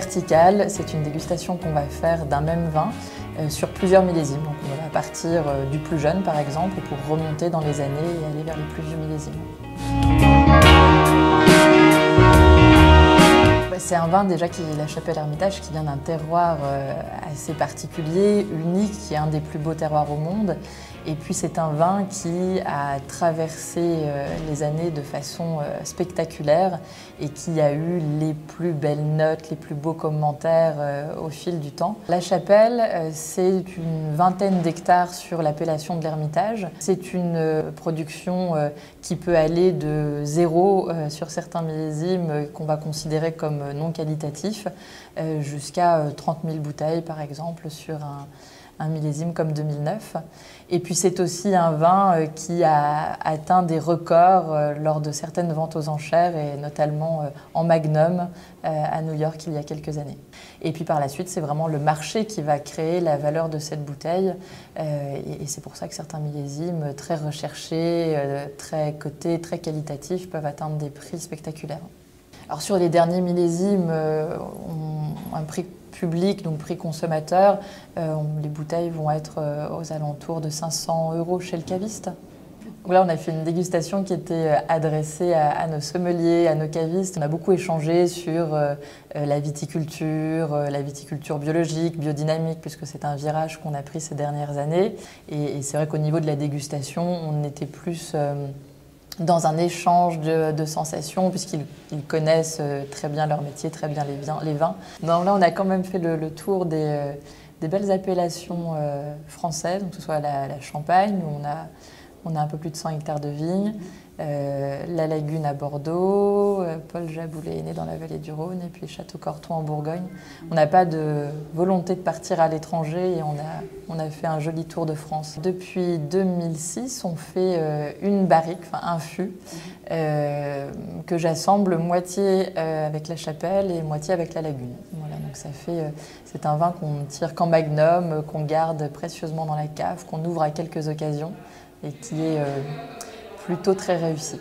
verticale, c'est une dégustation qu'on va faire d'un même vin sur plusieurs millésimes. Donc on va partir du plus jeune par exemple pour remonter dans les années et aller vers les plus vieux millésimes. C'est un vin déjà qui est la Chapelle Hermitage, qui vient d'un terroir assez particulier, unique, qui est un des plus beaux terroirs au monde. Et puis c'est un vin qui a traversé les années de façon spectaculaire et qui a eu les plus belles notes, les plus beaux commentaires au fil du temps. La Chapelle, c'est une vingtaine d'hectares sur l'appellation de l'Hermitage. C'est une production qui peut aller de 0 sur certains millésimes qu'on va considérer comme non qualitatifs jusqu'à 30 000 bouteilles par exemple sur un millésime comme 2009. Et puis c'est aussi un vin qui a atteint des records lors de certaines ventes aux enchères et notamment en Magnum à New York il y a quelques années. Et puis par la suite, c'est vraiment le marché qui va créer la valeur de cette bouteille et c'est pour ça que certains millésimes très recherchés, très cotés, très qualitatifs peuvent atteindre des prix spectaculaires. Alors sur les derniers millésimes, un prix public, donc prix consommateur, les bouteilles vont être aux alentours de 500 € chez le caviste. Donc là, on a fait une dégustation qui était adressée à nos sommeliers, à nos cavistes. On a beaucoup échangé sur la viticulture biologique, biodynamique, puisque c'est un virage qu'on a pris ces dernières années. Et c'est vrai qu'au niveau de la dégustation, on était plus dans un échange de sensations, puisqu'ils connaissent très bien leur métier, très bien les vins. Donc là, on a quand même fait le tour des belles appellations françaises, donc que ce soit la Champagne, où on a un peu plus de 100 hectares de vignes, la Lagune à Bordeaux, Paul Jaboulet est né dans la vallée du Rhône, et puis Château-Corton en Bourgogne. On n'a pas de volonté de partir à l'étranger et on a fait un joli tour de France. Depuis 2006, on fait une barrique, enfin un fût, que j'assemble moitié avec la Chapelle et moitié avec la Lagune. Voilà, donc c'est un vin qu'on ne tire qu'en magnum, qu'on garde précieusement dans la cave, qu'on ouvre à quelques occasions et qui est plutôt très réussi.